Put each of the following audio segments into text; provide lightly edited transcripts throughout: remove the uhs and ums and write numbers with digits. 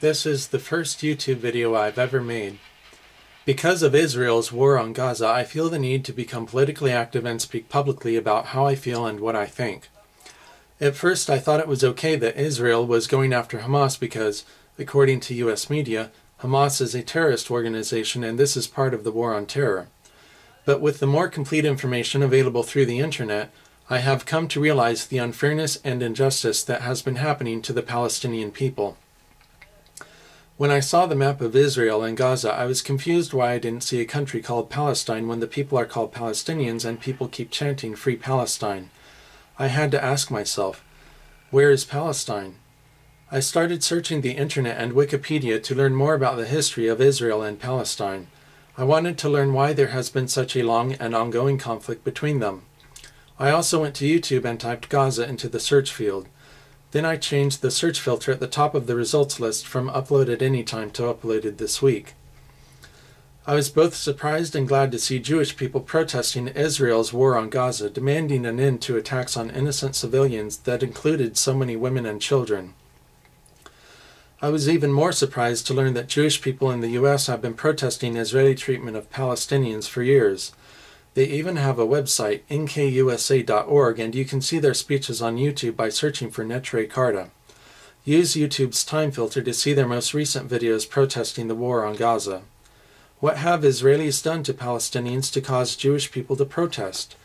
This is the first YouTube video I've ever made. Because of Israel's war on Gaza, I feel the need to become politically active and speak publicly about how I feel and what I think. At first I thought it was okay that Israel was going after Hamas because, according to US media, Hamas is a terrorist organization and this is part of the war on terror. But with the more complete information available through the internet, I have come to realize the unfairness and injustice that has been happening to the Palestinian people. When I saw the map of Israel and Gaza, I was confused why I didn't see a country called Palestine when the people are called Palestinians and people keep chanting Free Palestine. I had to ask myself, where is Palestine? I started searching the internet and Wikipedia to learn more about the history of Israel and Palestine. I wanted to learn why there has been such a long and ongoing conflict between them. I also went to YouTube and typed Gaza into the search field. Then I changed the search filter at the top of the results list from uploaded anytime to uploaded this week. I was both surprised and glad to see Jewish people protesting Israel's war on Gaza, demanding an end to attacks on innocent civilians that included so many women and children. I was even more surprised to learn that Jewish people in the US have been protesting Israeli treatment of Palestinians for years. They even have a website, nkusa.org, and you can see their speeches on YouTube by searching for Netre Karta. Use YouTube's time filter to see their most recent videos protesting the war on Gaza. What have Israelis done to Palestinians to cause Jewish people to protest?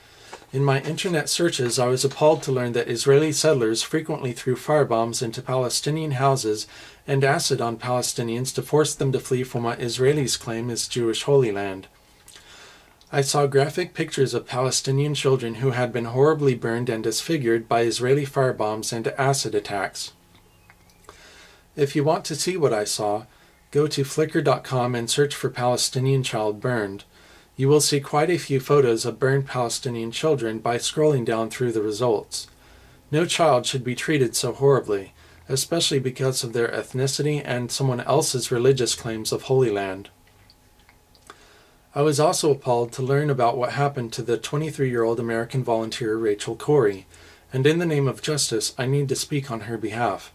In my internet searches, I was appalled to learn that Israeli settlers frequently threw firebombs into Palestinian houses and acid on Palestinians to force them to flee from what Israelis claim is Jewish Holy Land. I saw graphic pictures of Palestinian children who had been horribly burned and disfigured by Israeli firebombs and acid attacks. If you want to see what I saw, go to flickr.com and search for Palestinian child burned. You will see quite a few photos of burned Palestinian children by scrolling down through the results. No child should be treated so horribly, especially because of their ethnicity and someone else's religious claims of Holy Land. I was also appalled to learn about what happened to the 23-year-old American volunteer Rachel Corrie, and in the name of justice, I need to speak on her behalf.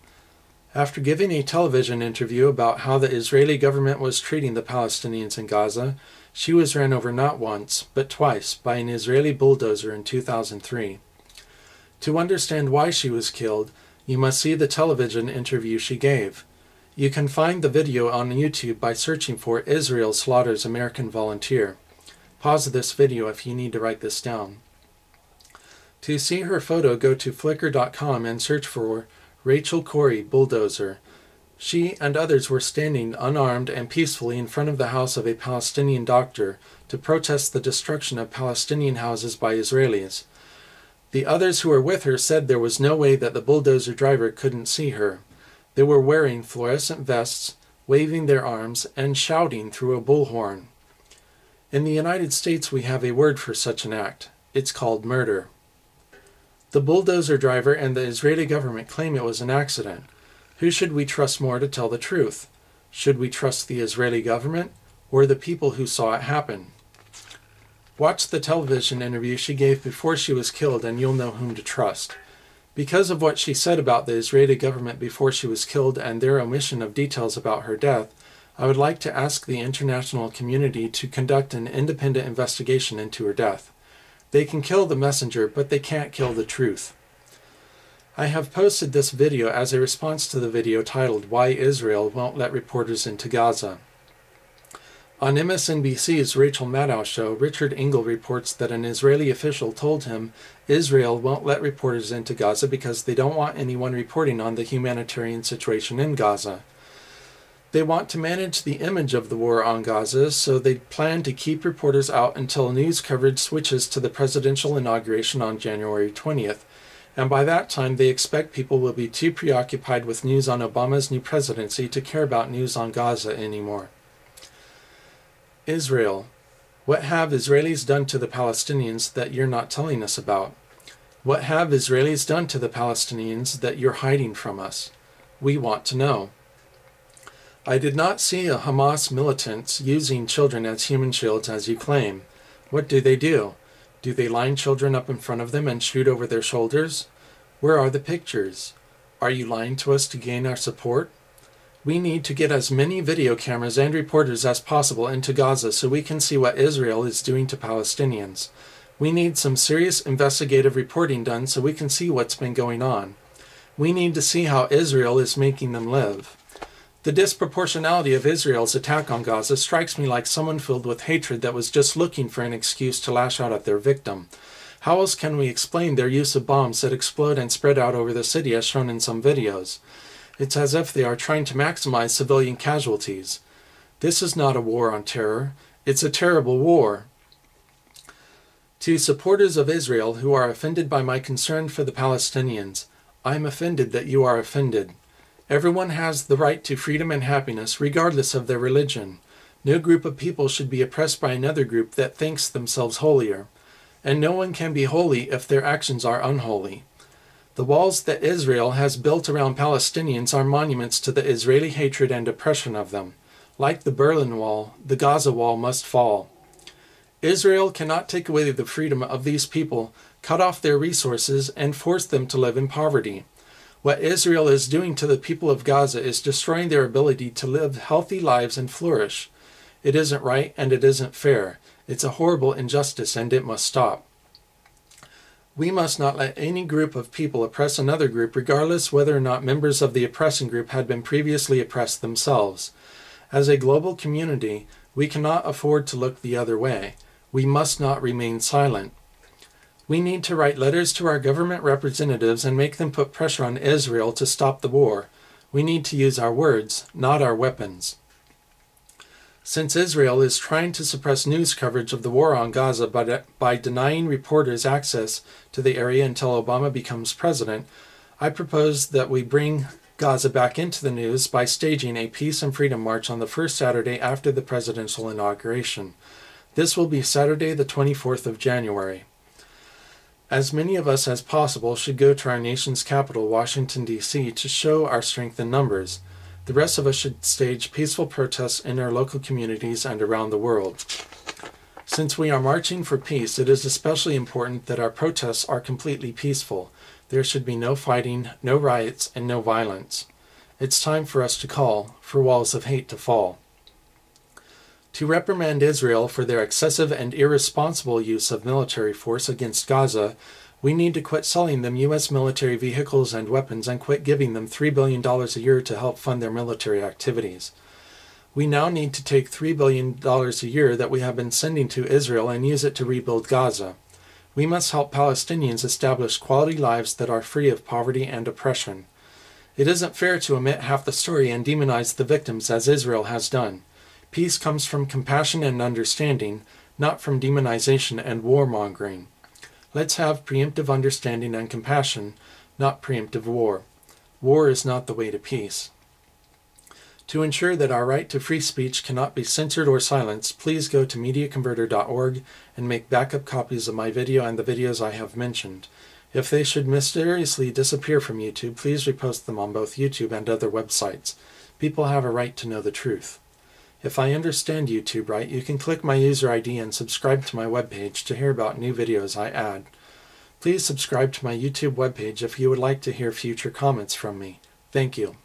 After giving a television interview about how the Israeli government was treating the Palestinians in Gaza, she was ran over not once, but twice, by an Israeli bulldozer in 2003. To understand why she was killed, you must see the television interview she gave. You can find the video on YouTube by searching for Israel Slaughters American Volunteer. Pause this video if you need to write this down. To see her photo, go to flickr.com and search for Rachel Corrie bulldozer. She and others were standing unarmed and peacefully in front of the house of a Palestinian doctor to protest the destruction of Palestinian houses by Israelis. The others who were with her said there was no way that the bulldozer driver couldn't see her. They were wearing fluorescent vests, waving their arms, and shouting through a bullhorn. In the United States we have a word for such an act. It's called murder. The bulldozer driver and the Israeli government claim it was an accident. Who should we trust more to tell the truth? Should we trust the Israeli government or the people who saw it happen? Watch the television interview she gave before she was killed and you'll know whom to trust. Because of what she said about the Israeli government before she was killed and their omission of details about her death, I would like to ask the international community to conduct an independent investigation into her death. They can kill the messenger, but they can't kill the truth. I have posted this video as a response to the video titled Why Israel Won't Let Reporters into Gaza. On MSNBC's Rachel Maddow show, Richard Engel reports that an Israeli official told him Israel won't let reporters into Gaza because they don't want anyone reporting on the humanitarian situation in Gaza. They want to manage the image of the war on Gaza, so they plan to keep reporters out until news coverage switches to the presidential inauguration on January 20th, and by that time they expect people will be too preoccupied with news on Obama's new presidency to care about news on Gaza anymore. Israel. What have Israelis done to the Palestinians that you're not telling us about? What have Israelis done to the Palestinians that you're hiding from us? We want to know. I did not see a Hamas militants using children as human shields as you claim. What do? Do they line children up in front of them and shoot over their shoulders? Where are the pictures? Are you lying to us to gain our support? We need to get as many video cameras and reporters as possible into Gaza so we can see what Israel is doing to Palestinians. We need some serious investigative reporting done so we can see what's been going on. We need to see how Israel is making them live. The disproportionality of Israel's attack on Gaza strikes me like someone filled with hatred that was just looking for an excuse to lash out at their victim. How else can we explain their use of bombs that explode and spread out over the city as shown in some videos? It's as if they are trying to maximize civilian casualties. This is not a war on terror. It's a terrible war. To supporters of Israel who are offended by my concern for the Palestinians, I am offended that you are offended. Everyone has the right to freedom and happiness regardless of their religion. No group of people should be oppressed by another group that thinks themselves holier. And no one can be holy if their actions are unholy. The walls that Israel has built around Palestinians are monuments to the Israeli hatred and oppression of them. Like the Berlin Wall, the Gaza Wall must fall. Israel cannot take away the freedom of these people, cut off their resources, and force them to live in poverty. What Israel is doing to the people of Gaza is destroying their ability to live healthy lives and flourish. It isn't right and it isn't fair. It's a horrible injustice and it must stop. We must not let any group of people oppress another group regardless whether or not members of the oppressing group had been previously oppressed themselves. As a global community, we cannot afford to look the other way. We must not remain silent. We need to write letters to our government representatives and make them put pressure on Israel to stop the war. We need to use our words, not our weapons. Since Israel is trying to suppress news coverage of the war on Gaza by denying reporters access to the area until Obama becomes president, I propose that we bring Gaza back into the news by staging a Peace and Freedom March on the first Saturday after the presidential inauguration. This will be Saturday the 24th of January. As many of us as possible should go to our nation's capital, Washington, D.C., to show our strength in numbers. The rest of us should stage peaceful protests in our local communities and around the world. Since we are marching for peace, it is especially important that our protests are completely peaceful. There should be no fighting, no riots, and no violence. It's time for us to call for walls of hate to fall. To reprimand Israel for their excessive and irresponsible use of military force against Gaza, we need to quit selling them U.S. military vehicles and weapons and quit giving them $3 billion a year to help fund their military activities. We now need to take $3 billion a year that we have been sending to Israel and use it to rebuild Gaza. We must help Palestinians establish quality lives that are free of poverty and oppression. It isn't fair to omit half the story and demonize the victims as Israel has done. Peace comes from compassion and understanding, not from demonization and warmongering. Let's have preemptive understanding and compassion, not preemptive war. War is not the way to peace. To ensure that our right to free speech cannot be censored or silenced, please go to MediaConverter.org and make backup copies of my video and the videos I have mentioned. If they should mysteriously disappear from YouTube, please repost them on both YouTube and other websites. People have a right to know the truth. If I understand YouTube right, you can click my user ID and subscribe to my webpage to hear about new videos I add. Please subscribe to my YouTube webpage if you would like to hear future comments from me. Thank you.